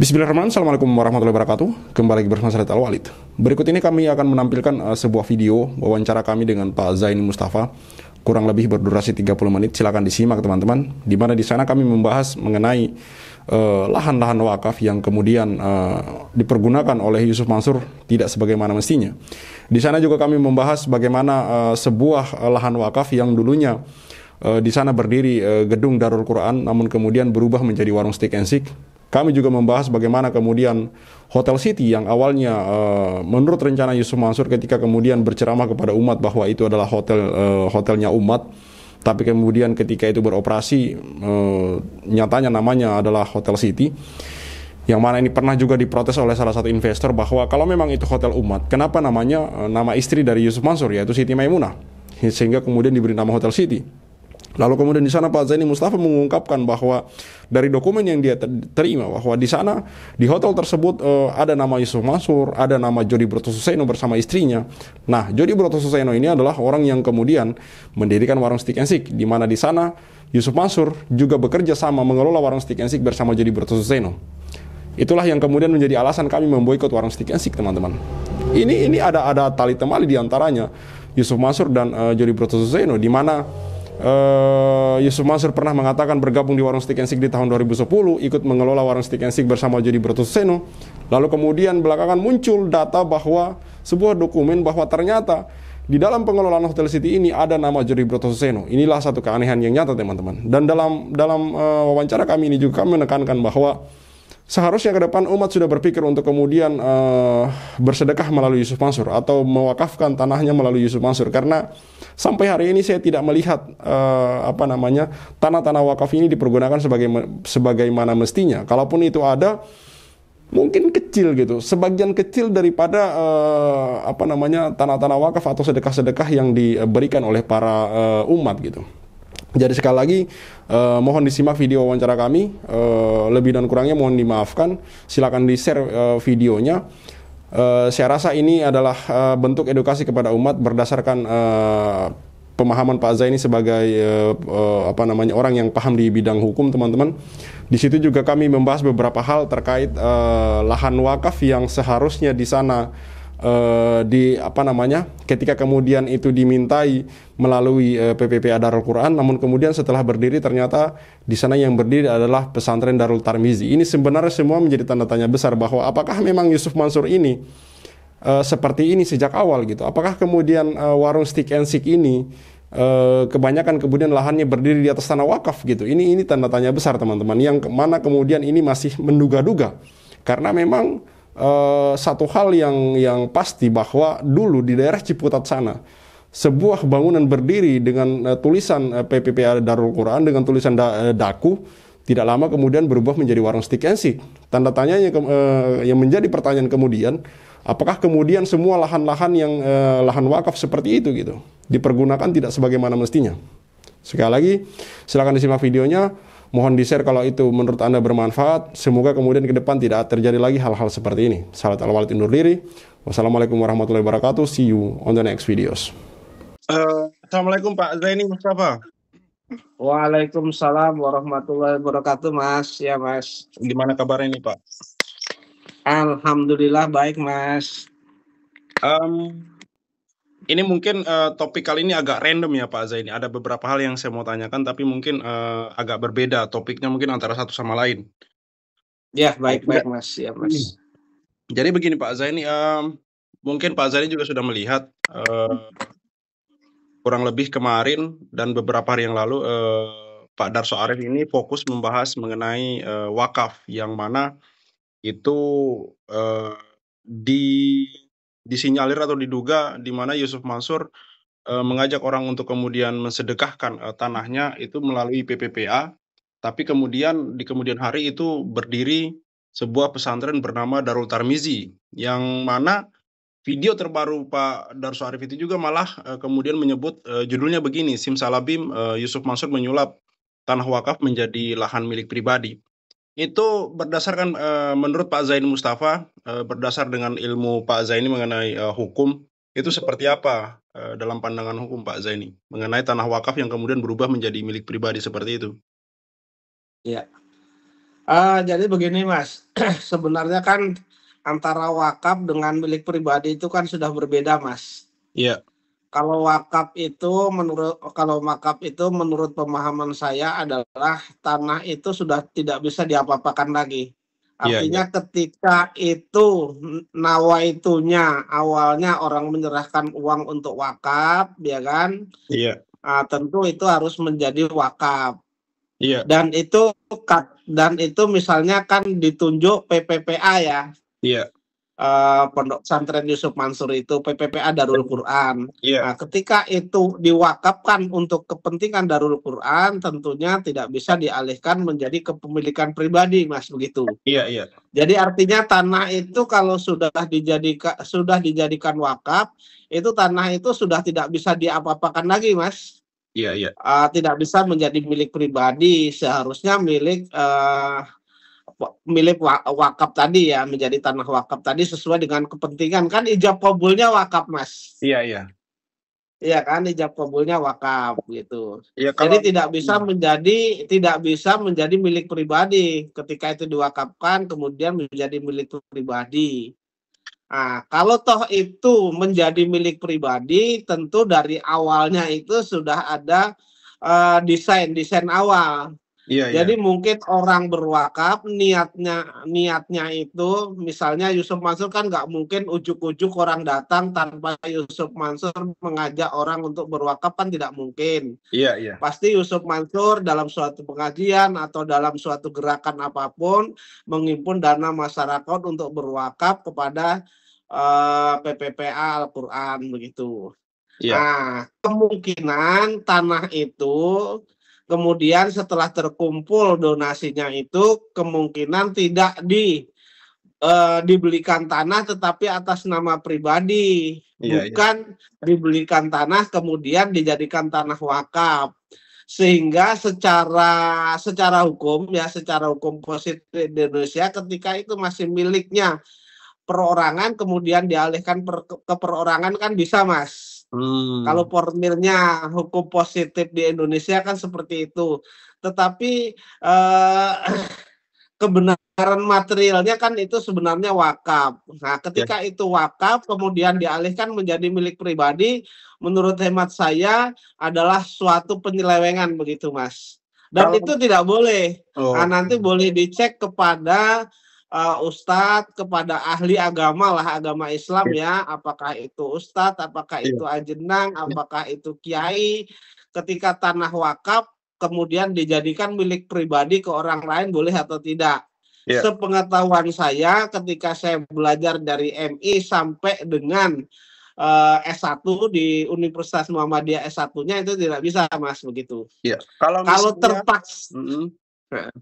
Bismillahirrahmanirrahim. Assalamualaikum warahmatullahi wabarakatuh. Kembali lagi bersama saya Al Walid. Berikut ini kami akan menampilkan sebuah video wawancara kami dengan Pak Zaini Mustafa. Kurang lebih berdurasi 30 menit. Silakan disimak teman-teman. Di mana di sana kami membahas mengenai lahan-lahan wakaf yang kemudian dipergunakan oleh Yusuf Mansur tidak sebagaimana mestinya. Di sana juga kami membahas bagaimana sebuah lahan wakaf yang dulunya di sana berdiri gedung Darul Quran, namun kemudian berubah menjadi warung steak and shake. Kami juga membahas bagaimana kemudian Hotel City yang awalnya menurut rencana Yusuf Mansur ketika kemudian berceramah kepada umat bahwa itu adalah hotelnya umat, tapi kemudian ketika itu beroperasi nyatanya namanya adalah Hotel City, yang mana ini pernah juga diprotes oleh salah satu investor bahwa kalau memang itu hotel umat, kenapa namanya nama istri dari Yusuf Mansur yaitu Siti Maimunah, sehingga kemudian diberi nama Hotel City. Lalu kemudian di sana Pak Zaini Mustafa mengungkapkan bahwa dari dokumen yang dia terima bahwa di sana di hotel tersebut ada nama Yusuf Mansur, ada nama Jody Broto Suseno bersama istrinya. Nah, Jody Broto Suseno ini adalah orang yang kemudian mendirikan warung steak and shake, di mana di sana Yusuf Mansur juga bekerja sama mengelola warung steak and shake bersama Jody Broto Suseno. Itulah yang kemudian menjadi alasan kami memboikot warung steak and shake, teman-teman. Ini ada tali temali di antaranya Yusuf Mansur dan Jody Broto Suseno, di mana Yusuf Mansur pernah mengatakan bergabung di warung steak and shake di tahun 2010, ikut mengelola warung steak and shake bersama Jody Broto Suseno. Lalu kemudian belakangan muncul data bahwa sebuah dokumen bahwa ternyata di dalam pengelolaan Hotel City ini ada nama Jody Broto Suseno. Inilah satu keanehan yang nyata, teman-teman. Dan dalam wawancara kami ini juga kami menekankan bahwa seharusnya ke depan umat sudah berpikir untuk kemudian bersedekah melalui Yusuf Mansur atau mewakafkan tanahnya melalui Yusuf Mansur, karena sampai hari ini saya tidak melihat tanah-tanah wakaf ini dipergunakan sebagaimana mestinya. Kalaupun itu ada, mungkin kecil gitu, sebagian kecil daripada tanah-tanah wakaf atau sedekah-sedekah yang diberikan oleh para umat gitu. Jadi sekali lagi mohon disimak video wawancara kami, lebih dan kurangnya mohon dimaafkan. Silakan di-share videonya. Saya rasa ini adalah bentuk edukasi kepada umat berdasarkan pemahaman Pak Zaini sebagai orang yang paham di bidang hukum, teman-teman. Di situ juga kami membahas beberapa hal terkait lahan wakaf yang seharusnya di sana ketika kemudian itu dimintai melalui PPPA Darul Quran, namun kemudian setelah berdiri ternyata di sana yang berdiri adalah pesantren Darul Tarmizi. Ini sebenarnya semua menjadi tanda tanya besar bahwa apakah memang Yusuf Mansur ini seperti ini sejak awal gitu. Apakah kemudian warung steak and shake ini kebanyakan kemudian lahannya berdiri di atas tanah wakaf gitu. Ini tanda tanya besar, teman-teman, yang mana kemudian ini masih menduga-duga. Karena memang satu hal yang pasti bahwa dulu di daerah Ciputat sana sebuah bangunan berdiri dengan tulisan PPPA Darul Quran dengan tulisan Daku, tidak lama kemudian berubah menjadi warung steak and shake. Tanda tanyanya yang menjadi pertanyaan kemudian, apakah kemudian semua lahan-lahan yang lahan wakaf seperti itu gitu dipergunakan tidak sebagaimana mestinya? Sekali lagi silakan disimak videonya. Mohon di-share kalau itu menurut Anda bermanfaat. Semoga kemudian ke depan tidak terjadi lagi hal-hal seperti ini. Salat Al Walid undur diri. Wassalamualaikum warahmatullahi wabarakatuh. See you on the next videos. Assalamualaikum Pak Zaini Mustafa. Waalaikumsalam warahmatullahi wabarakatuh, Mas. Ya, Mas. Gimana kabarnya nih, Pak? Alhamdulillah baik, Mas. Ini mungkin topik kali ini agak random ya Pak Zaini. Ada beberapa hal yang saya mau tanyakan, tapi mungkin agak berbeda. Topiknya mungkin antara satu sama lain. Ya, baik-baik Mas. Ya, Mas. Jadi begini Pak Zaini, mungkin Pak Zaini juga sudah melihat kurang lebih kemarin dan beberapa hari yang lalu Pak Darso Arif ini fokus membahas mengenai wakaf, yang mana itu disinyalir atau diduga di mana Yusuf Mansur mengajak orang untuk kemudian mensedekahkan tanahnya itu melalui PPPA, tapi kemudian di kemudian hari itu berdiri sebuah pesantren bernama Darul Tarmizi, yang mana video terbaru Pak Darso Arif itu juga malah kemudian menyebut judulnya begini, Simsalabim Yusuf Mansur menyulap tanah wakaf menjadi lahan milik pribadi. Itu berdasarkan menurut Pak Zaini Mustafa, berdasar dengan ilmu Pak Zaini mengenai hukum, itu seperti apa dalam pandangan hukum Pak Zaini mengenai tanah wakaf yang kemudian berubah menjadi milik pribadi seperti itu? Ya. Jadi begini Mas, sebenarnya kan antara wakaf dengan milik pribadi itu kan sudah berbeda Mas. Iya. Kalau wakaf itu menurut pemahaman saya adalah tanah itu sudah tidak bisa diapa-apakan lagi. Iya iya. Artinya ketika itu nawaitunya awalnya orang menyerahkan uang untuk wakaf, ya kan? Iya. Tentu itu harus menjadi wakaf. Iya. Dan itu misalnya kan ditunjuk PPPA ya. Iya. Pondok Pesantren Yusuf Mansur itu PPPA Darul Quran. Iya. Nah, ketika itu diwakafkan untuk kepentingan Darul Quran, tentunya tidak bisa dialihkan menjadi kepemilikan pribadi, Mas, begitu. Iya iya. Jadi artinya tanah itu kalau sudah dijadikan wakaf, itu tanah itu sudah tidak bisa diapa-apakan lagi, Mas. Iya iya. Tidak bisa menjadi milik pribadi, seharusnya milik wakaf tadi ya, menjadi tanah wakaf tadi sesuai dengan kepentingan, kan ijab kabulnya wakaf Mas. Iya iya. Iya kan, ijab kabulnya wakaf gitu. Iya Jadi kalau tidak bisa menjadi milik pribadi ketika itu diwakafkan kemudian menjadi milik pribadi. Nah, kalau toh itu menjadi milik pribadi, tentu dari awalnya itu sudah ada desain awal. iya iya. Jadi mungkin orang berwakaf niatnya itu misalnya Yusuf Mansur kan nggak mungkin ujuk-ujuk orang datang tanpa Yusuf Mansur mengajak orang untuk berwakaf, kan tidak mungkin. Iya iya. Pasti Yusuf Mansur dalam suatu pengajian atau dalam suatu gerakan apapun menghimpun dana masyarakat untuk berwakaf kepada PPPA Al-Quran begitu. Iya. Nah, kemungkinan tanah itu kemudian setelah terkumpul donasinya itu kemungkinan tidak dibelikan tanah tetapi atas nama pribadi, Iya, bukan dibelikan tanah kemudian dijadikan tanah wakaf. Sehingga secara hukum positif di Indonesia ketika itu masih miliknya perorangan kemudian dialihkan ke perorangan kan bisa, Mas. Kalau formilnya hukum positif di Indonesia kan seperti itu. Tetapi kebenaran materialnya kan itu sebenarnya wakaf. Nah, ketika itu wakaf kemudian dialihkan menjadi milik pribadi, menurut hemat saya adalah suatu penyelewengan begitu, Mas. Dan itu tidak boleh. Nah, nanti boleh dicek kepada ustadz, kepada ahli agama lah, agama Islam ya, apakah itu ustadz, apakah itu ajenang, apakah itu kiai, ketika tanah wakaf kemudian dijadikan milik pribadi ke orang lain boleh atau tidak. Sepengetahuan saya ketika saya belajar dari MI sampai dengan S1 di Universitas Muhammadiyah S1-nya itu tidak bisa, Mas, begitu. Iya. Kalau terpaksa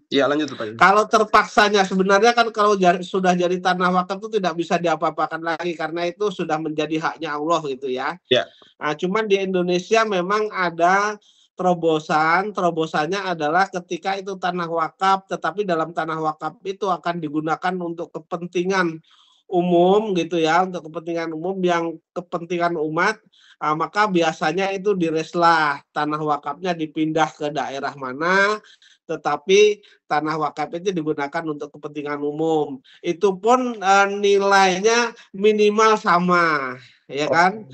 ya lanjut Pak. Kalau terpaksanya sebenarnya kan kalau sudah jadi tanah wakaf itu tidak bisa diapa-apakan lagi karena itu sudah menjadi haknya Allah gitu ya. Ya. Nah, cuman di Indonesia memang ada terobosannya adalah ketika itu tanah wakaf, tetapi dalam tanah wakaf itu akan digunakan untuk kepentingan umum gitu ya, untuk kepentingan umum yang kepentingan umat. Maka biasanya itu direslah, tanah wakafnya dipindah ke daerah mana, tetapi tanah wakaf itu digunakan untuk kepentingan umum. Itu pun nilainya minimal sama, ya kan?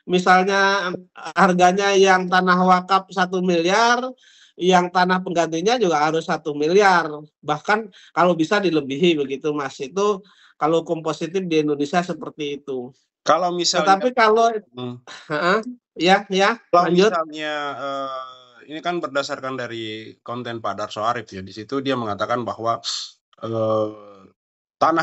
Misalnya harganya yang tanah wakaf 1 miliar, yang tanah penggantinya juga harus 1 miliar. Bahkan kalau bisa dilebihi begitu, Mas. Itu kalau hukum positif di Indonesia seperti itu. Kalau misalnya, tetapi kalau ya, kalau lanjut. misalnya ini kan berdasarkan dari konten Pak Darso Arif ya, di situ dia mengatakan bahwa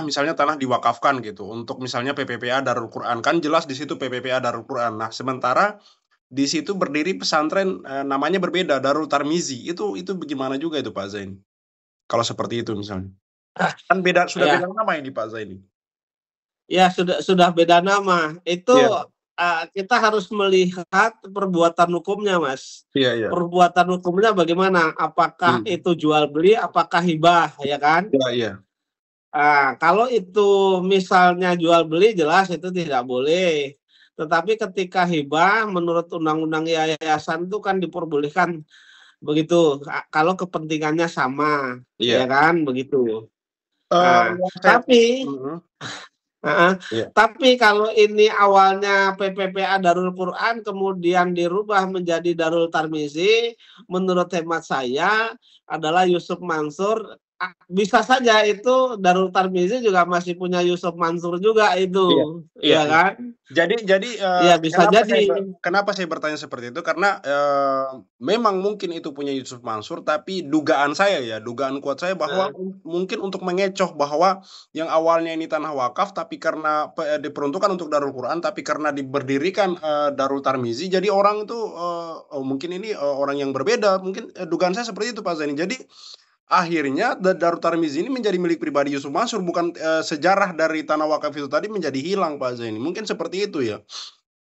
misalnya tanah diwakafkan gitu untuk misalnya PPPA Darul Quran, kan jelas di situ PPPA Darul Quran. Nah, sementara di situ berdiri pesantren namanya berbeda, Darul Tarmizi. Itu bagaimana juga itu Pak Zaini? Kalau seperti itu misalnya. Kan sudah beda nama ini Pak Zaini. Ya, sudah beda nama. Itu kita harus melihat perbuatan hukumnya, Mas. Iya. Perbuatan hukumnya bagaimana? Apakah itu jual beli, apakah hibah, ya kan? Iya. Kalau itu misalnya jual beli jelas itu tidak boleh. Tetapi ketika hibah menurut undang-undang yayasan itu kan diperbolehkan begitu. Kalau kepentingannya sama, Iya. ya kan, begitu. Nah, Yang saya tapi heeh, Iya. tapi kalau ini awalnya PPPA Darul Quran kemudian dirubah menjadi Darul Tarmizi, menurut hemat saya adalah Yusuf Mansur, bisa saja itu Darul Tarmizi juga masih punya Yusuf Mansur juga Iya, itu, iya, ya iya. kan? Jadi, Iya bisa jadi. kenapa saya bertanya seperti itu, karena, memang mungkin itu punya Yusuf Mansur, tapi dugaan saya ya, dugaan kuat saya bahwa Heeh. mungkin untuk mengecoh bahwa yang awalnya ini tanah wakaf, tapi karena diperuntukkan untuk Darul Quran, tapi karena berdirikan, Darul Tarmizi, jadi orang itu, oh mungkin ini, orang yang berbeda, mungkin, dugaan saya seperti itu Pak Zaini. Jadi, akhirnya Darul Tarmizi ini menjadi milik pribadi Yusuf Mansur, bukan, sejarah dari tanah wakaf itu tadi menjadi hilang Pak Zaini, mungkin seperti itu ya?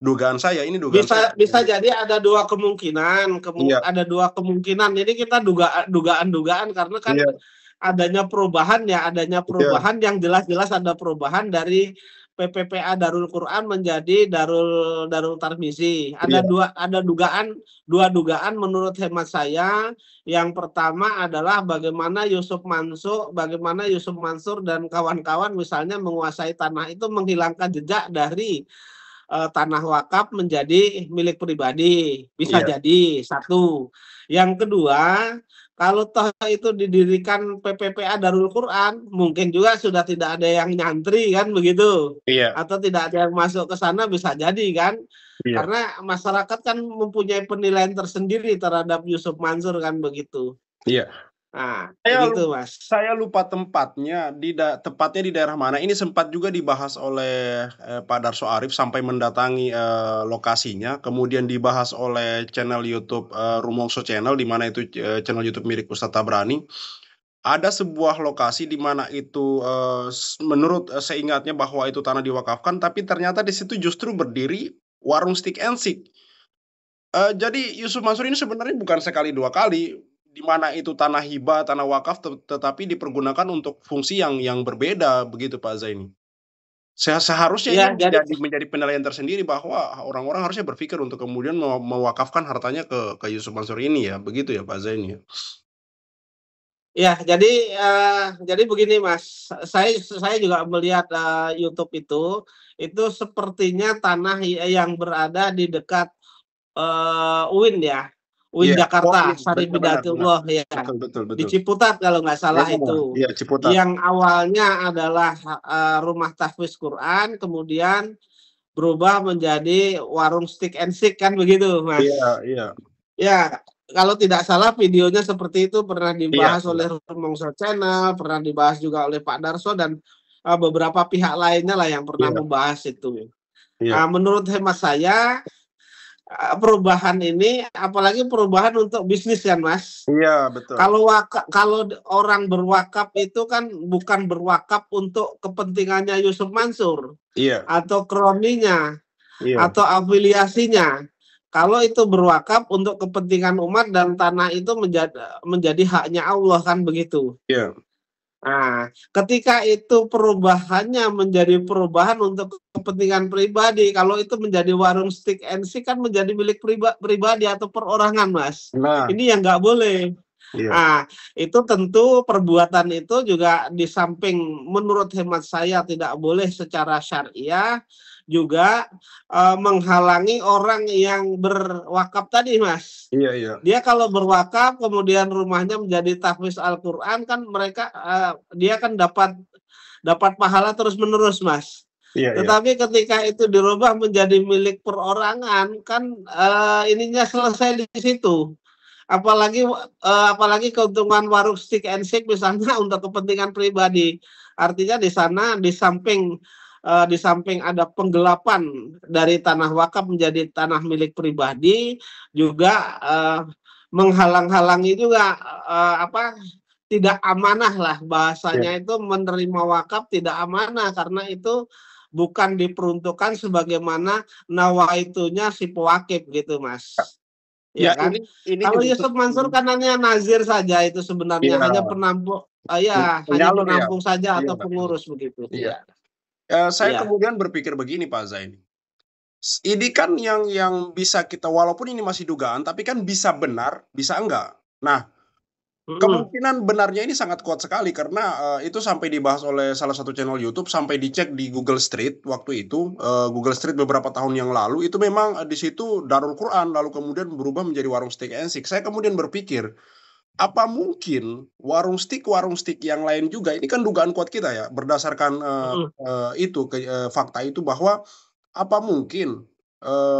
Dugaan saya, ini dugaan saya. Bisa jadi ada dua kemungkinan, Iya. ada dua kemungkinan. Ini kita dugaan-dugaan karena kan Iya. adanya perubahan ya, Iya. yang jelas-jelas ada perubahan dari PPPA Darul Quran menjadi Darul Tarmizi. Iya. Ada dua dugaan menurut hemat saya. Yang pertama adalah bagaimana Yusuf Mansur dan kawan-kawan misalnya menguasai tanah itu, menghilangkan jejak dari tanah wakaf menjadi milik pribadi, bisa Iya. jadi satu. Yang kedua, kalau toh itu didirikan PPPA Darul Quran, mungkin juga sudah tidak ada yang nyantri kan begitu, Iya. atau tidak ada yang masuk ke sana, bisa jadi kan, Iya. karena masyarakat kan mempunyai penilaian tersendiri terhadap Yusuf Mansur kan begitu. Iya. Nah, Saya begitu Mas. Saya lupa tempatnya, tepatnya di daerah mana. Ini sempat juga dibahas oleh, Pak Darso Arif sampai mendatangi, lokasinya, kemudian dibahas oleh channel YouTube, Rumongso Channel, di mana itu, channel YouTube milik Ustadz Tabrani. Ada sebuah lokasi di mana itu, menurut, seingatnya bahwa itu tanah diwakafkan, tapi ternyata di situ justru berdiri warung Stick and Shake. Jadi Yusuf Mansur ini sebenarnya bukan sekali dua kali, di mana itu tanah hibah, tanah wakaf, tetapi dipergunakan untuk fungsi yang berbeda, begitu Pak Zaini. Seharusnya Ya, ini menjadi penilaian tersendiri bahwa orang-orang harusnya berpikir untuk kemudian mewakafkan hartanya ke Yusuf Mansur ini ya, begitu ya Pak Zaini ya? Ya, jadi begini Mas, saya juga melihat YouTube itu sepertinya tanah yang berada di dekat UIN ya, UIN Iya. Jakarta, Iya, Sari benar. Bidatullah ya, Betul. di Ciputat kalau nggak salah itu. Iya, Ciputat. Yang awalnya adalah rumah tahfiz Quran, kemudian berubah menjadi warung Stick and Shake kan begitu Mas. Iya. Ya, kalau tidak salah videonya seperti itu pernah dibahas Iya. oleh Rumongso Channel, pernah dibahas juga oleh Pak Darso dan beberapa pihak lainnya lah yang pernah Iya. membahas itu. Iya. Menurut hemat saya perubahan ini, apalagi perubahan untuk bisnis kan Mas. Iya, betul. Kalau orang berwakaf itu kan bukan berwakaf untuk kepentingannya Yusuf Mansur Iya. atau kroninya Iya. atau afiliasinya. Kalau itu berwakaf untuk kepentingan umat dan tanah itu menjadi haknya Allah kan begitu. Iya. Nah, ketika itu perubahannya menjadi perubahan untuk kepentingan pribadi, kalau itu menjadi warung Stick and Shake kan menjadi milik pribadi atau perorangan, Mas. Nah. Ini yang nggak boleh. Iya. Nah, itu tentu perbuatan itu juga di samping menurut hemat saya tidak boleh secara syariah, juga menghalangi orang yang berwakaf tadi, Mas. Iya. Dia kalau berwakaf kemudian rumahnya menjadi tahfiz Al-Qur'an kan mereka dia kan dapat pahala terus-menerus, Mas. Iya. Tetapi ketika itu dirubah menjadi milik perorangan kan ininya selesai di situ. Apalagi keuntungan warung Stick and Shake misalnya untuk kepentingan pribadi. Artinya di sana di samping ada penggelapan dari tanah wakaf menjadi tanah milik pribadi, juga menghalang-halangi juga tidak amanah lah bahasanya, itu menerima wakaf tidak amanah karena itu bukan diperuntukkan sebagaimana nawaitunya si pewakif gitu Mas. Ya kan? Kalau Yusuf Mansur kan hanya nazir saja itu sebenarnya, hanya penampung hanya penampung saja atau pengurus begitu. Saya kemudian berpikir begini Pak Zaini. Ini kan yang bisa kita, walaupun ini masih dugaan, tapi kan bisa benar, bisa enggak. Nah, kemungkinan benarnya ini sangat kuat sekali karena itu sampai dibahas oleh salah satu channel YouTube, sampai dicek di Google Street waktu itu, Google Street beberapa tahun yang lalu itu memang di situ Darul Quran, lalu kemudian berubah menjadi warung steak and shake. Saya kemudian berpikir, apa mungkin warung steak yang lain juga, ini kan dugaan kuat kita ya, berdasarkan fakta itu, bahwa apa mungkin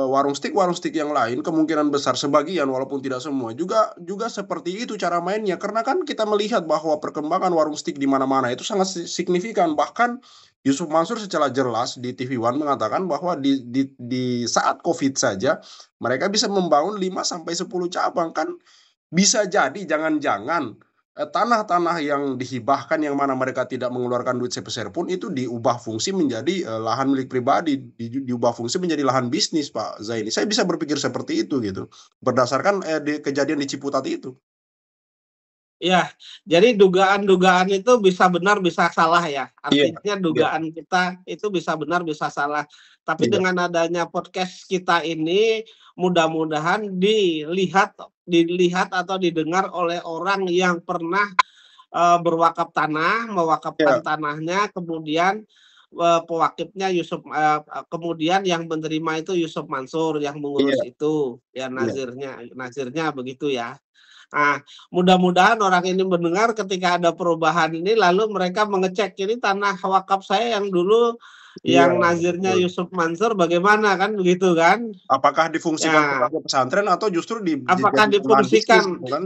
warung steak yang lain kemungkinan besar sebagian walaupun tidak semua juga seperti itu cara mainnya, karena kan kita melihat bahwa perkembangan warung steak di mana-mana itu sangat signifikan. Bahkan Yusuf Mansur secara jelas di TV One mengatakan bahwa di saat Covid saja mereka bisa membangun 5 sampai 10 cabang. Kan bisa jadi jangan-jangan tanah-tanah yang dihibahkan yang mana mereka tidak mengeluarkan duit sepeser pun itu diubah fungsi menjadi lahan milik pribadi, diubah fungsi menjadi lahan bisnis, Pak Zaini. Saya bisa berpikir seperti itu gitu, berdasarkan kejadian di Ciputat itu. Ya, jadi dugaan-dugaan itu bisa benar bisa salah ya. Iya, Artinya dugaan kita itu bisa benar bisa salah. Tapi iya, dengan adanya podcast kita ini mudah-mudahan dilihat atau didengar oleh orang yang pernah berwakaf tanah, mewakafkan iya, tanahnya, kemudian pewakifnya kemudian yang menerima itu Yusuf Mansur yang mengurus iya, itu, ya iya. nazirnya begitu ya. Nah, mudah-mudahan orang ini mendengar ketika ada perubahan ini, lalu mereka mengecek ini tanah wakaf saya yang dulu Iya, yang nazirnya betul. Yusuf Mansur bagaimana kan begitu kan? Apakah difungsikan Ya, sebagai pesantren atau justru apakah dijadikan lahan bisnis difungsikan gitu kan?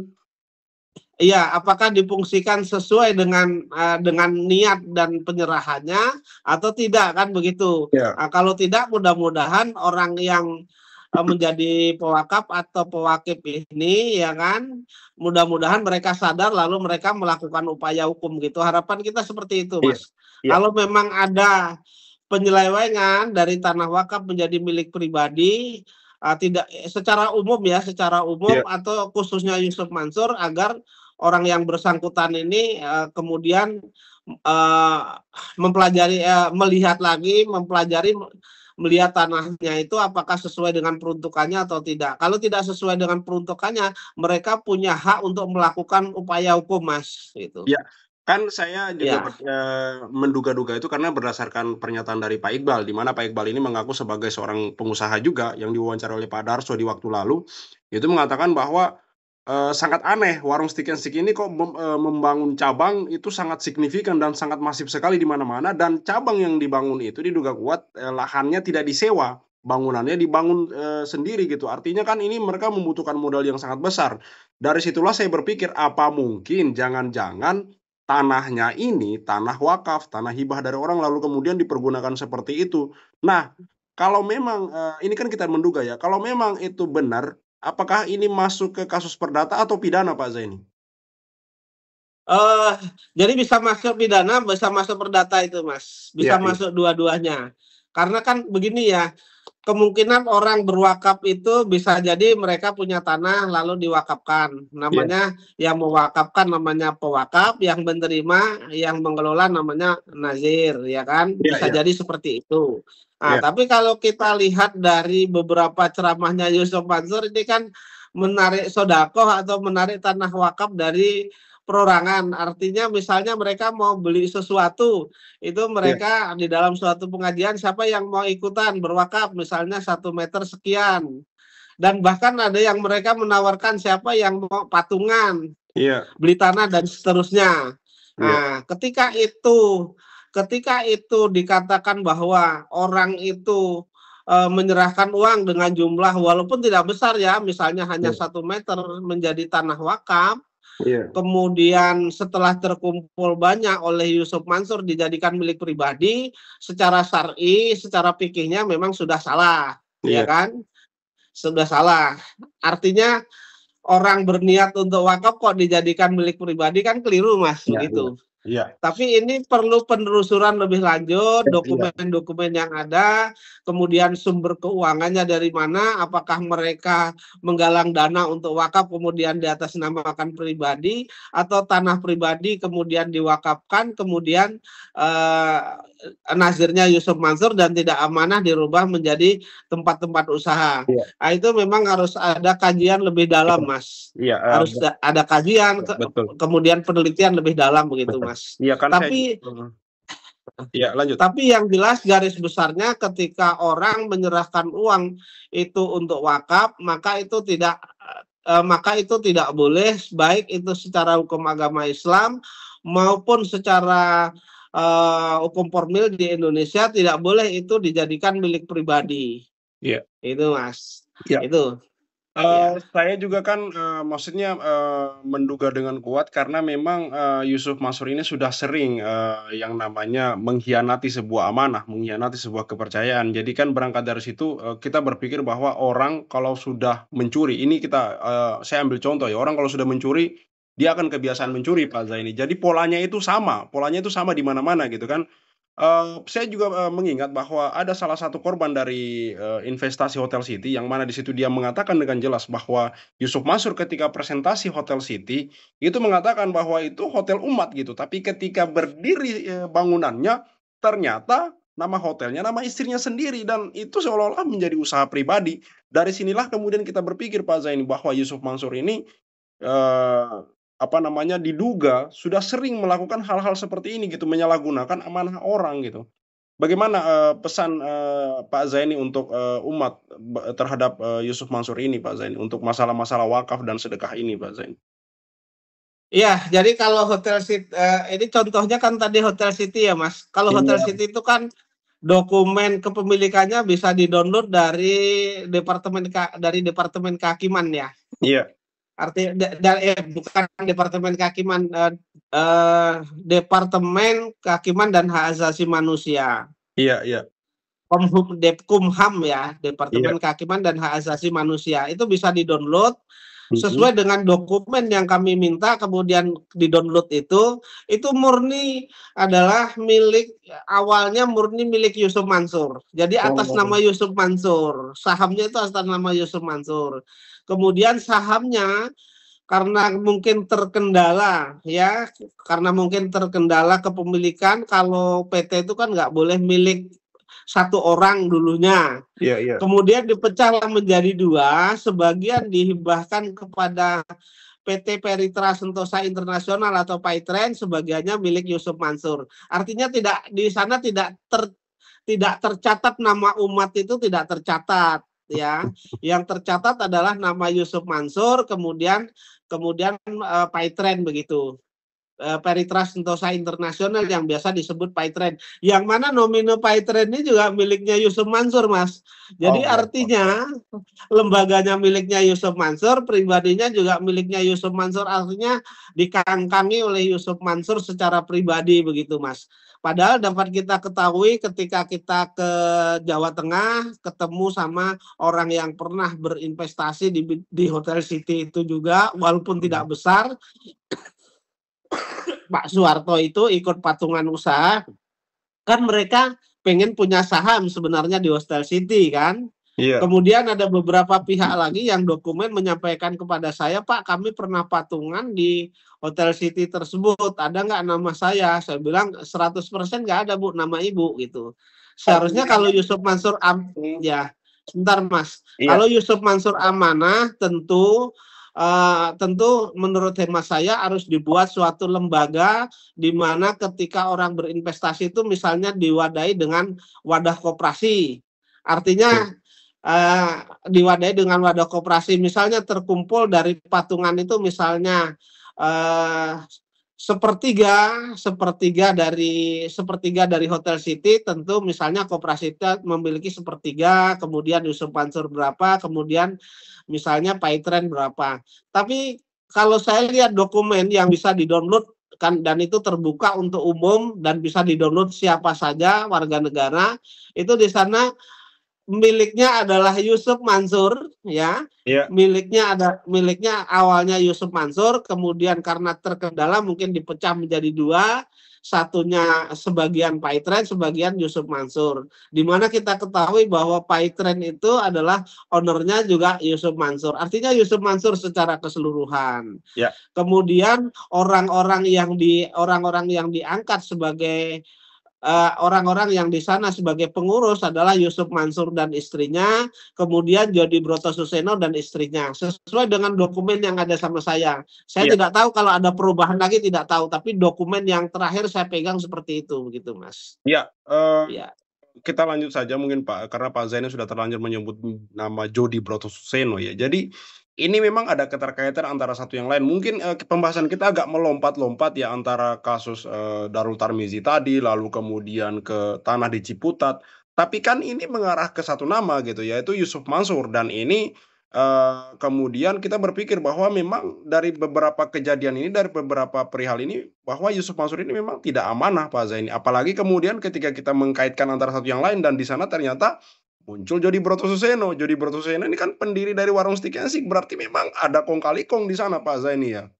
Iya, apakah difungsikan sesuai dengan niat dan penyerahannya atau tidak kan begitu. Iya, Kalau tidak mudah-mudahan orang yang menjadi pewakaf atau pewakif ini ya kan, mudah-mudahan mereka sadar lalu mereka melakukan upaya hukum gitu. Harapan kita seperti itu, iya, Mas. iya, Kalau memang ada penyelewengan dari tanah wakaf menjadi milik pribadi, tidak secara umum iya, atau khususnya Yusuf Mansur agar orang yang bersangkutan ini kemudian melihat tanahnya itu apakah sesuai dengan peruntukannya atau tidak. Kalau tidak sesuai dengan peruntukannya, mereka punya hak untuk melakukan upaya hukum, Mas. Gitu. iya. Kan saya juga Ya. menduga-duga itu karena berdasarkan pernyataan dari Pak Iqbal, di mana Pak Iqbal ini mengaku sebagai seorang pengusaha juga yang diwawancara oleh Pak Darso di waktu lalu, itu mengatakan bahwa sangat aneh warung steak and shake ini kok membangun cabang itu sangat signifikan dan sangat masif sekali di mana-mana, dan cabang yang dibangun itu diduga kuat lahannya tidak disewa, bangunannya dibangun sendiri gitu. Artinya kan ini mereka membutuhkan modal yang sangat besar. Dari situlah saya berpikir apa mungkin jangan-jangan tanahnya ini tanah wakaf, tanah hibah dari orang lalu kemudian dipergunakan seperti itu. Nah, kalau memang ini kan kita menduga ya, kalau memang itu benar, apakah ini masuk ke kasus perdata atau pidana, Pak Zaini? Eh, jadi bisa masuk pidana, bisa masuk perdata itu, Mas. Bisa Iya, iya, masuk dua-duanya. Karena kan begini ya, kemungkinan orang berwakaf itu bisa jadi mereka punya tanah lalu diwakafkan. iya, Namanya yang mewakafkan namanya pewakaf, yang menerima, yang mengelola namanya nazir, ya kan? iya, Bisa iya, jadi seperti itu. Nah, iya, tapi kalau kita lihat dari beberapa ceramahnya Yusuf Mansur ini kan menarik sodakoh atau menarik tanah wakaf dari perorangan. Artinya misalnya mereka mau beli sesuatu, itu iya, mereka di dalam suatu pengajian siapa yang mau ikutan berwakaf misalnya 1 meter sekian. Dan bahkan ada yang mereka menawarkan siapa yang mau patungan, iya, beli tanah dan seterusnya. iya, Nah, ketika itu dikatakan bahwa orang itu menyerahkan uang dengan jumlah walaupun tidak besar ya, misalnya hanya iya, 1 meter menjadi tanah wakaf. iya, Kemudian setelah terkumpul banyak oleh Yusuf Mansur dijadikan milik pribadi, secara syar'i, secara fikihnya memang sudah salah, ya iya, kan? Sudah salah. Artinya orang berniat untuk wakaf kok dijadikan milik pribadi kan keliru, Mas, iya, iya, begitu. iya, Tapi ini perlu penelusuran lebih lanjut, iya, dokumen-dokumen yang ada, kemudian sumber keuangannya dari mana, apakah mereka menggalang dana untuk wakaf kemudian diatasnamakan pribadi, atau tanah pribadi kemudian diwakafkan, kemudian nazirnya Yusuf Mansur dan tidak amanah dirubah menjadi tempat-tempat usaha. Iya. Nah, itu memang harus ada kajian lebih dalam, Mas. Iya, Harus ada kajian, betul. kemudian penelitian lebih dalam begitu, Betul. Mas. Iya kan Tapi iya, lanjut. Tapi yang jelas garis besarnya ketika orang menyerahkan uang itu untuk wakaf, maka itu tidak boleh, baik itu secara hukum agama Islam maupun secara hukum formil di Indonesia, tidak boleh itu dijadikan milik pribadi. Iya. Itu, Mas. Iya. Itu. Saya juga kan maksudnya menduga dengan kuat karena memang Yusuf Mansur ini sudah sering yang namanya mengkhianati sebuah amanah, mengkhianati sebuah kepercayaan. Jadi kan berangkat dari situ kita berpikir bahwa orang kalau sudah mencuri, ini saya ambil contoh ya, orang kalau sudah mencuri dia akan kebiasaan mencuri, Pak Zaini. Jadi polanya itu sama di mana-mana gitu kan. Saya juga mengingat bahwa ada salah satu korban dari investasi Hotel City yang mana di situ dia mengatakan dengan jelas bahwa Yusuf Mansur ketika presentasi Hotel City itu mengatakan bahwa itu hotel umat gitu, tapi ketika berdiri bangunannya ternyata nama hotelnya nama istrinya sendiri dan itu seolah-olah menjadi usaha pribadi. Dari sinilah kemudian kita berpikir, Pak Zaini, bahwa Yusuf Mansur ini diduga sudah sering melakukan hal-hal seperti ini gitu, menyalahgunakan amanah orang gitu. Bagaimana pesan Pak Zaini untuk umat terhadap Yusuf Mansur ini, Pak Zaini, untuk masalah-masalah wakaf dan sedekah ini, Pak Zaini? Iya, jadi kalau Hotel City, ini contohnya kan tadi Hotel City ya, Mas. Kalau Hotel City itu kan dokumen kepemilikannya bisa didownload dari Departemen Kehakiman ya. Iya. Artinya bukan Departemen Kehakiman, Departemen Kehakiman dan Hak Asasi Manusia. Iya. Depkumham ya, Departemen Kehakiman dan Hak Asasi Manusia. Itu bisa didownload sesuai dengan dokumen yang kami minta, kemudian didownload itu murni adalah awalnya murni milik Yusuf Mansur. Jadi atas nama Yusuf Mansur, sahamnya itu atas nama Yusuf Mansur. Kemudian sahamnya karena mungkin terkendala kepemilikan, kalau PT itu kan nggak boleh milik satu orang dulunya. Iya. Kemudian dipecahlah menjadi dua, sebagian dihibahkan kepada PT Peritra Sentosa Internasional atau Paitren, sebagiannya milik Yusuf Mansur. Artinya di sana tidak tercatat nama umat, itu tidak tercatat ya. Yang tercatat adalah nama Yusuf Mansur, kemudian Paitren begitu. Peritra Sentosa Internasional yang biasa disebut Paitren, yang mana nomino Paitren ini juga miliknya Yusuf Mansur, Mas. Jadi artinya lembaganya miliknya Yusuf Mansur, pribadinya juga miliknya Yusuf Mansur, artinya dikangkangi oleh Yusuf Mansur secara pribadi begitu, Mas. Padahal dapat kita ketahui ketika kita ke Jawa Tengah, ketemu sama orang yang pernah berinvestasi di Hotel City itu juga, walaupun tidak besar, Pak Soeharto itu ikut patungan usaha, kan mereka pengen punya saham sebenarnya di Hotel City kan. Iya. Kemudian ada beberapa pihak lagi yang dokumen menyampaikan kepada saya, Pak, kami pernah patungan di Hotel City tersebut, ada nggak nama saya? Saya bilang 100% nggak ada, Bu, nama Ibu gitu. Seharusnya kalau Yusuf Mansur ya, sebentar Mas. Iya. Kalau Yusuf Mansur amanah, tentu menurut hemat saya harus dibuat suatu lembaga di mana ketika orang berinvestasi itu misalnya diwadahi dengan wadah koperasi. Artinya diwadahi dengan wadah koperasi, misalnya terkumpul dari patungan itu misalnya sepertiga dari Hotel City, tentu misalnya koperasi memiliki sepertiga, kemudian Yusuf Mansur berapa, kemudian misalnya Paitren berapa. Tapi kalau saya lihat dokumen yang bisa didownload kan, dan itu terbuka untuk umum dan bisa didownload siapa saja warga negara, itu di sana miliknya adalah Yusuf Mansur ya. Iya. Miliknya awalnya Yusuf Mansur, kemudian karena terkendala mungkin dipecah menjadi dua, satunya sebagian Paitren, sebagian Yusuf Mansur. Di mana kita ketahui bahwa Paitren itu adalah ownernya juga Yusuf Mansur. Artinya Yusuf Mansur secara keseluruhan. Ya. Kemudian orang-orang yang diangkat sebagai orang-orang yang di sana sebagai pengurus adalah Yusuf Mansur dan istrinya, kemudian Jody Broto Suseno dan istrinya, sesuai dengan dokumen yang ada sama saya. Saya Iya. tidak tahu kalau ada perubahan lagi, tidak tahu, tapi dokumen yang terakhir saya pegang seperti itu, begitu Mas. Iya, Iya. kita lanjut saja mungkin Pak, karena Pak Zaini sudah terlanjur menyebut nama Jody Broto Suseno ya. Jadi ini memang ada keterkaitan antara satu yang lain. Mungkin pembahasan kita agak melompat-lompat ya antara kasus Darul Tarmizi tadi, lalu kemudian ke tanah di Ciputat. Tapi kan ini mengarah ke satu nama gitu, yaitu Yusuf Mansur. Dan ini kemudian kita berpikir bahwa memang dari beberapa kejadian ini, dari beberapa perihal ini, bahwa Yusuf Mansur ini memang tidak amanah Pak Zaini. Apalagi kemudian ketika kita mengkaitkan antara satu yang lain, dan di sana ternyata muncul Jody Broto Suseno. Jody Broto Suseno ini kan pendiri dari Warung Steak and Shake, berarti memang ada kong kali kong di sana Pak Zaini ya?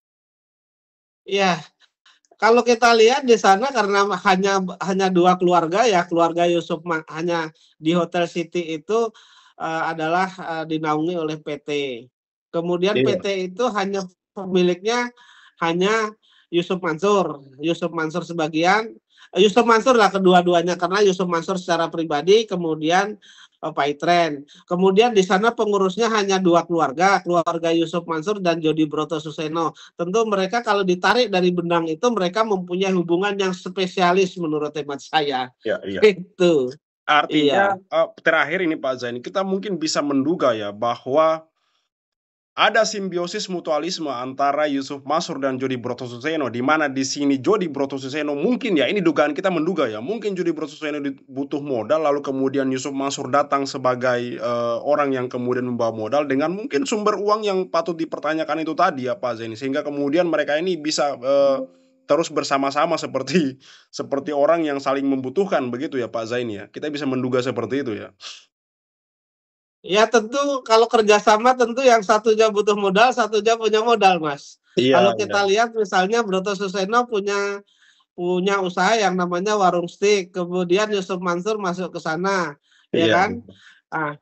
Iya, kalau kita lihat di sana karena hanya 2 keluarga ya, keluarga Yusuf hanya di Hotel City itu adalah dinaungi oleh PT. Kemudian Iya. PT itu hanya pemiliknya hanya Yusuf Mansur sebagian, Yusuf Mansur lah kedua-duanya, karena Yusuf Mansur secara pribadi, kemudian Paitren. Kemudian di sana pengurusnya hanya 2 keluarga, keluarga Yusuf Mansur dan Jody Broto Suseno. Tentu mereka kalau ditarik dari benang itu mereka mempunyai hubungan yang spesialis menurut hemat saya. Iya, iya. Gitu. Artinya Iya. terakhir ini Pak Zaini, kita mungkin bisa menduga ya bahwa ada simbiosis mutualisme antara Yusuf Mansur dan Jody Broto Suseno, di mana di sini Jody Broto Suseno mungkin ya, ini dugaan kita menduga ya, mungkin Jody Broto Suseno butuh modal, lalu kemudian Yusuf Mansur datang sebagai orang yang kemudian membawa modal dengan mungkin sumber uang yang patut dipertanyakan itu tadi ya Pak Zaini, sehingga kemudian mereka ini bisa terus bersama-sama seperti orang yang saling membutuhkan begitu ya Pak Zaini ya. Kita bisa menduga seperti itu ya. Ya tentu kalau kerjasama tentu yang satunya butuh modal, satunya punya modal Mas. Iya, Kalau iya. kita lihat misalnya Broto Suseno punya usaha yang namanya Warung Steak, kemudian Yusuf Mansur masuk ke sana, ya Iya. kan? Nah,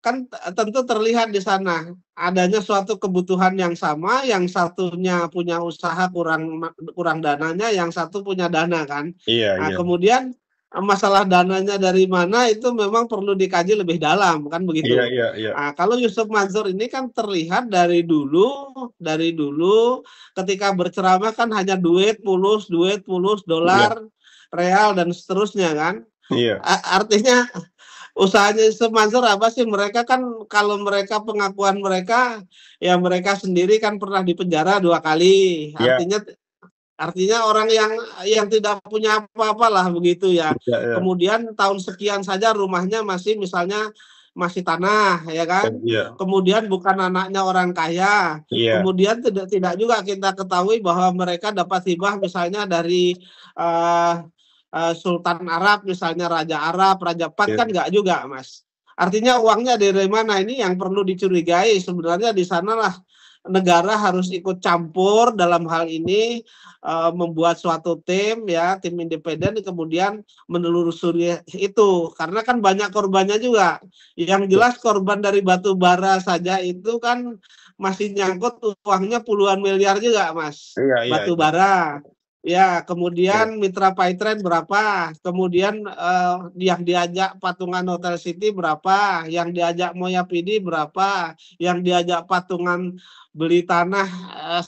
kan tentu terlihat di sana adanya suatu kebutuhan yang sama, yang satunya punya usaha kurang dananya, yang satu punya dana kan. Iya, Nah, iya. kemudian masalah dananya dari mana itu memang perlu dikaji lebih dalam kan Iya, begitu. iya, iya. Nah, kalau Yusuf Mansur ini kan terlihat dari dulu ketika berceramah kan hanya duit mulus, dolar, real dan seterusnya kan. Iya. Artinya usahanya Yusuf Mansur apa sih? Mereka kan kalau mereka pengakuan mereka ya mereka sendiri kan pernah dipenjara 2 kali. Iya. Artinya orang yang tidak punya apa-apa lah begitu ya. Iya, iya. Kemudian tahun sekian saja rumahnya masih misalnya masih tanah ya kan. Iya. Kemudian bukan anaknya orang kaya. Iya. Kemudian tidak juga kita ketahui bahwa mereka dapat hibah misalnya dari Sultan Arab, misalnya Raja Arab, Raja Fahd Iya. kan nggak juga Mas. Artinya uangnya dari mana, ini yang perlu dicurigai. Sebenarnya di sanalah negara harus ikut campur dalam hal ini, membuat suatu tim independen, kemudian menelusuri itu. Karena kan banyak korbannya juga. Yang jelas korban dari batu bara saja itu kan masih nyangkut uangnya puluhan miliar juga Mas, Iya, iya, batu iya. bara. Ya, kemudian Mitra Paitren berapa, kemudian yang diajak patungan Hotel City berapa, yang diajak Moyapidi berapa, yang diajak patungan beli tanah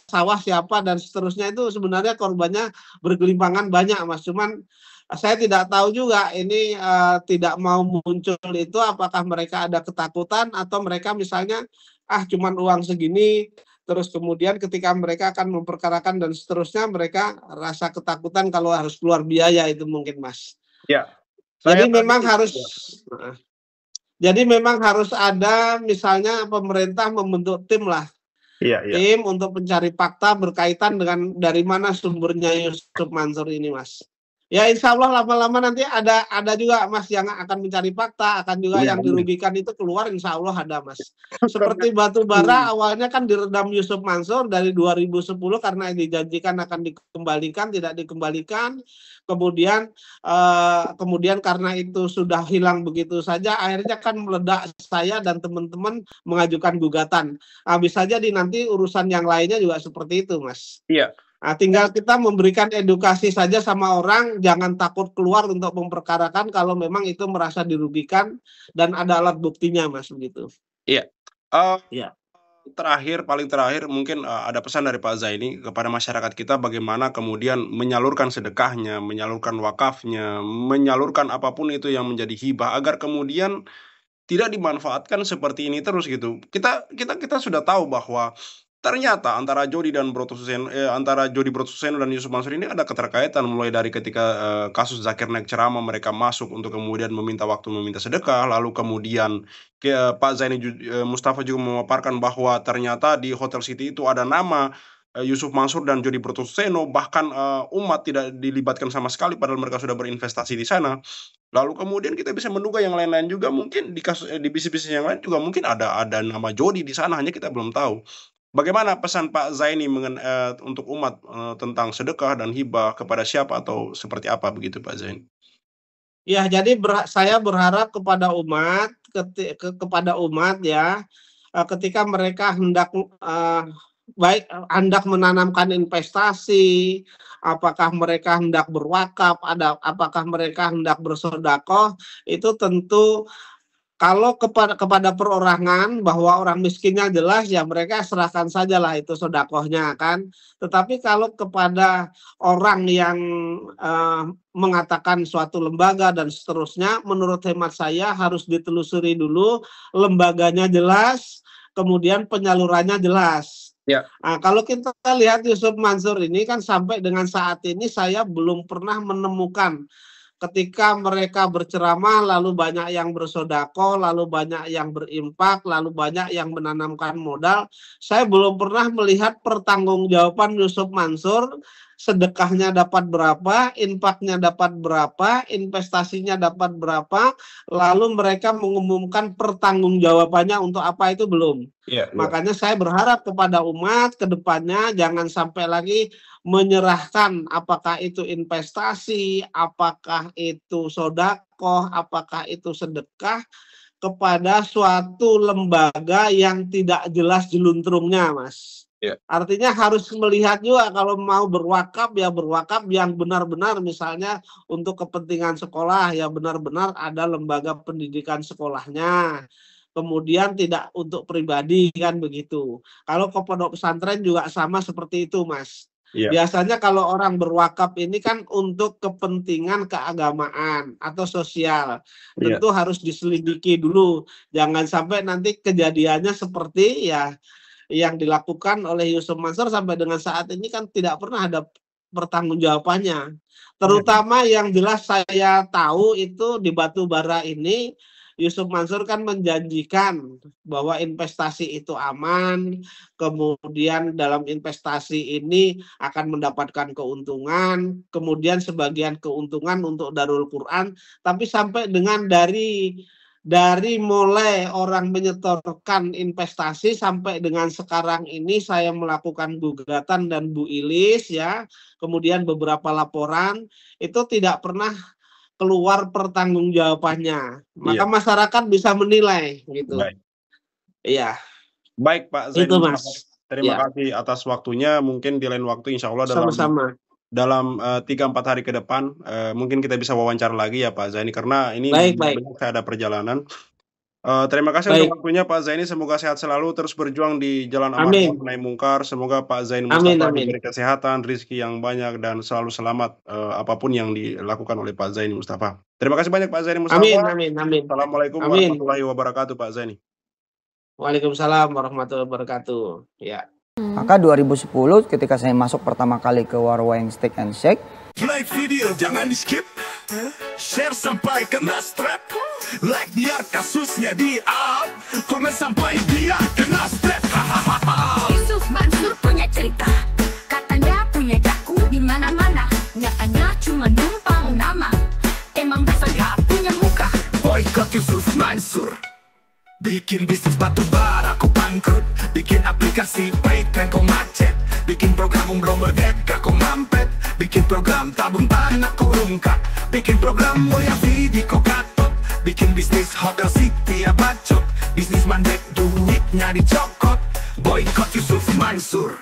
sawah siapa dan seterusnya, itu sebenarnya korbannya bergelimpangan banyak Mas. Cuman saya tidak tahu juga ini tidak mau muncul itu apakah mereka ada ketakutan atau mereka misalnya cuman uang segini. Terus kemudian ketika mereka akan memperkarakan dan seterusnya, mereka rasa ketakutan kalau harus keluar biaya itu mungkin Mas. Ya. Jadi memang harus ada misalnya pemerintah membentuk tim lah. Iya, iya. Tim untuk mencari fakta berkaitan dengan dari mana sumbernya Yusuf Mansur ini Mas. Ya insya Allah lama-lama nanti ada juga Mas yang akan mencari fakta, akan juga yang dirugikan itu keluar, insya Allah ada Mas. Seperti batu bara awalnya kan diredam Yusuf Mansur dari 2010 karena dijanjikan akan dikembalikan, tidak dikembalikan. Kemudian karena itu sudah hilang begitu saja, akhirnya kan meledak, saya dan teman-teman mengajukan gugatan. Bisa jadi nanti urusan yang lainnya juga seperti itu Mas. Iya. Nah, tinggal kita memberikan edukasi saja sama orang, jangan takut keluar untuk memperkarakan kalau memang itu merasa dirugikan dan ada alat buktinya, Mas, begitu. Iya. Eh, Iya. paling terakhir mungkin ada pesan dari Pak Zaini kepada masyarakat kita bagaimana kemudian menyalurkan sedekahnya, menyalurkan wakafnya, menyalurkan apapun itu yang menjadi hibah agar kemudian tidak dimanfaatkan seperti ini terus gitu. Kita sudah tahu bahwa ternyata antara Jody Brotsuseno dan Yusuf Mansur ini ada keterkaitan mulai dari ketika kasus Zakir Naik ceramah mereka masuk untuk kemudian meminta sedekah, lalu kemudian Pak Zaini Mustafa juga memaparkan bahwa ternyata di Hotel City itu ada nama Yusuf Mansur dan Jody Brotsuseno, bahkan umat tidak dilibatkan sama sekali padahal mereka sudah berinvestasi di sana. Lalu kemudian kita bisa menduga yang lain-lain juga mungkin di bisnis-bisnis yang lain juga mungkin ada nama Jody di sana, hanya kita belum tahu. Bagaimana pesan Pak Zaini untuk umat tentang sedekah dan hibah kepada siapa atau seperti apa begitu Pak Zaini? Ya, jadi saya berharap kepada umat, kepada umat ya, ketika mereka hendak hendak menanamkan investasi, apakah mereka hendak berwakaf, apakah mereka hendak bersedekah, itu tentu kalau kepada perorangan bahwa orang miskinnya jelas ya mereka serahkan sajalah itu sedekahnya kan. Tetapi kalau kepada orang yang mengatakan suatu lembaga dan seterusnya, menurut hemat saya harus ditelusuri dulu lembaganya jelas, kemudian penyalurannya jelas. Ya. Nah, kalau kita lihat Yusuf Mansur ini kan sampai dengan saat ini saya belum pernah menemukan ketika mereka berceramah lalu banyak yang bersedekah, lalu banyak yang berinfak, lalu banyak yang menanamkan modal. Saya belum pernah melihat pertanggungjawaban Yusuf Mansur, sedekahnya dapat berapa, infaknya dapat berapa, investasinya dapat berapa, lalu mereka mengumumkan pertanggungjawabannya untuk apa itu belum. Makanya saya berharap kepada umat ke depannya jangan sampai lagi menyerahkan apakah itu investasi, apakah itu sedekah, apakah itu sedekah kepada suatu lembaga yang tidak jelas jeluntrungnya, Mas. Artinya harus melihat juga kalau mau berwakaf ya berwakaf yang benar-benar misalnya untuk kepentingan sekolah ya benar-benar ada lembaga pendidikan sekolahnya. Kemudian tidak untuk pribadi kan begitu. Kalau ke pondok pesantren juga sama seperti itu, Mas. Biasanya kalau orang berwakaf ini kan untuk kepentingan keagamaan atau sosial. Tentu harus diselidiki dulu. Jangan sampai nanti kejadiannya seperti ya yang dilakukan oleh Yusuf Mansur sampai dengan saat ini kan tidak pernah ada pertanggungjawabannya. Terutama yang jelas saya tahu itu di Batubara ini Yusuf Mansur kan menjanjikan bahwa investasi itu aman, kemudian dalam investasi ini akan mendapatkan keuntungan, kemudian sebagian keuntungan untuk Darul Quran, tapi sampai dengan dari mulai orang menyetorkan investasi sampai dengan sekarang ini saya melakukan gugatan dan Bu Ilis ya, kemudian beberapa laporan itu tidak pernah keluar pertanggungjawabannya, maka masyarakat bisa menilai gitu. Iya. Baik Pak Zaini. Itu Mas. Terima kasih atas waktunya. Mungkin di lain waktu Insya Allah dalam 3-4 hari ke depan mungkin kita bisa wawancara lagi ya Pak Zaini karena ini saya ada perjalanan. Terima kasih untuk waktunya Pak Zaini, semoga sehat selalu, terus berjuang di jalan amal naik mungkar. Semoga Pak Zaini Mustafa diberi kesehatan, rezeki yang banyak dan selalu selamat apapun yang dilakukan oleh Pak Zaini Mustafa. Terima kasih banyak Pak Zaini Mustafa. Amin. Assalamualaikum warahmatullahi wabarakatuh Pak Zaini. Waalaikumsalam warahmatullahi wabarakatuh. Ya. Maka 2010 ketika saya masuk pertama kali ke Warung Steak and Shake, like video jangan di skip, share sampai kena strap, like biar kasusnya di up, komen sampai dia kena strap. Yusuf Mansur punya cerita, katanya punya jaku di mana-mana, nggak hanya cuma numpang nama, emang bisa nggak punya muka. Boykot Yusuf Mansur, bikin bisnis batu bara aku bangkrut, bikin aplikasi Paytm kau macet, bikin program umroh merdeka kau mampet, bikin program tabung tanah kau rungkak, bikin program mulia video kau katot, bikin bisnis Hotel City ya bacot, bisnis mandek duitnya dicokot. Boykot Yusuf Mansur.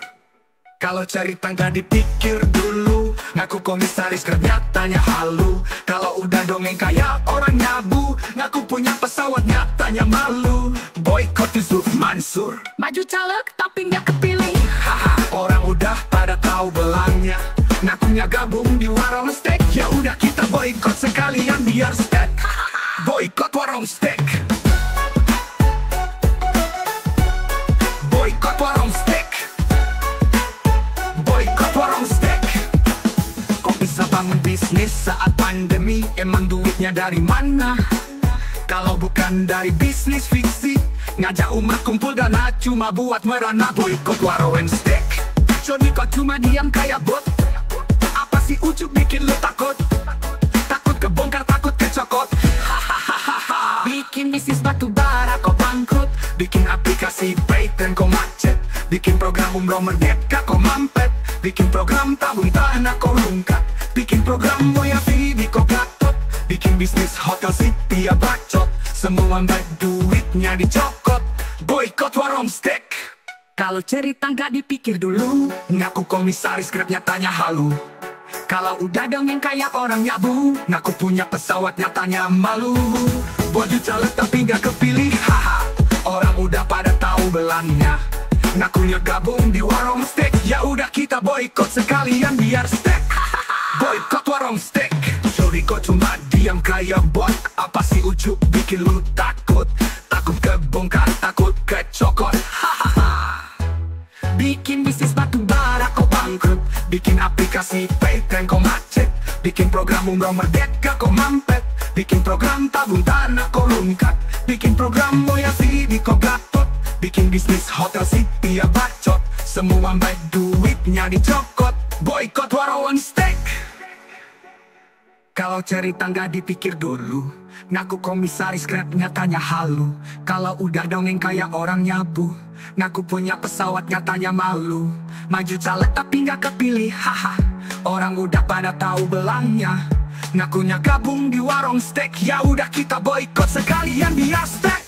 Kalau cerita nggak dipikir dulu, ngaku komisaris nyatanya halu. Kalau udah dongeng kayak orang nyabu, ngaku punya pesawat nyatanya malu. Boykot Yusuf Mansur, Maju caleg tapi nggak kepilih. haha, orang udah pada tahu belangnya. Ngakunya gabung di warung steak, ya udah kita boykot sekalian biar steak. Boykot warung steak. Boykot warung steak. Boykot warung steak. Kok bisa bangun bisnis saat pandemi? Emang duitnya dari mana? Kalau bukan dari bisnis fiksi, ngajak umat kumpul dana cuma buat merana. Boykot warung steak. Joni kok cuma diam kayak bot? Apa sih ujuk bikin lu takut? Takut kebongkar, takut kecokot. Bikin bisnis batu bara kok bangkrut. Bikin aplikasi baik dan kau macet. Bikin program umroh merdeka kau mampet. Bikin program tabung tanah kau rungkat. Bikin program Moya Vivi kau gatot. Bikin bisnis hotel city ya bacot. Semua baik duitnya dicokot. Boykot warung steak. Kalau cerita nggak dipikir dulu, Ngaku komisaris grab nyatanya halu. Kalau udah dongeng kayak orang nyabu, ngaku punya pesawat nyatanya malu. Baju caleg tapi nggak kepilih, haha, orang udah pada tahu belangnya. Ngakunya gabung di warung steak, ya udah kita boykot sekalian biar steak. Boykot warung steak. Sorry kok cuma diam kayak bot. Apa sih ujuk bikin lu takut? Takut kebongkar, takut kecokot. bikin bisnis batu bara kok bangkrut. Bikin aplikasi Paytm kok macet. Bikin program umroh merdeka kok mampet. Bikin program tabung tanah kok lungkat. Bikin program Moya Vivi kok gatot. Bikin bisnis hotel city ya bacot. Semua baik duitnya dicokot. Boykot warung steak. Kalau cerita nggak dipikir dulu, ngaku komisaris grab nyatanya halu. Kalau udah dongeng kayak orang nyabu, ngaku punya pesawat nyatanya malu. Maju caleg tapi nggak kepilih, haha, orang udah pada tahu belangnya. Ngakunya gabung di warung steak, ya udah kita boykot sekalian biar steak.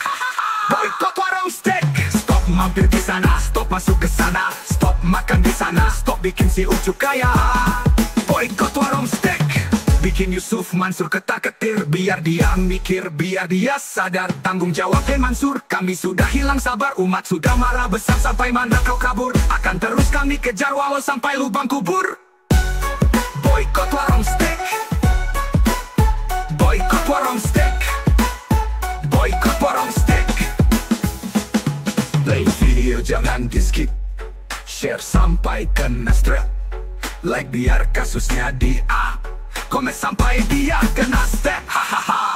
Boykot warung steak. Stop mampir di sana, stop masuk ke sana, stop makan di sana, stop bikin si ujuk kaya. Boykot warung steak. Bikin Yusuf Mansur ketar-ketir, biar dia mikir, biar dia sadar tanggung jawab. Mansur, kami sudah hilang sabar, umat sudah marah besar sampai mana kau kabur. Akan terus kami kejar walau sampai lubang kubur. Boykot warung steak. Boykot warung steak. Boykot warung steak. Play video jangan di skip, share sampai kena strap, like biar kasusnya di up, komen sampai dia kena step, hahaha.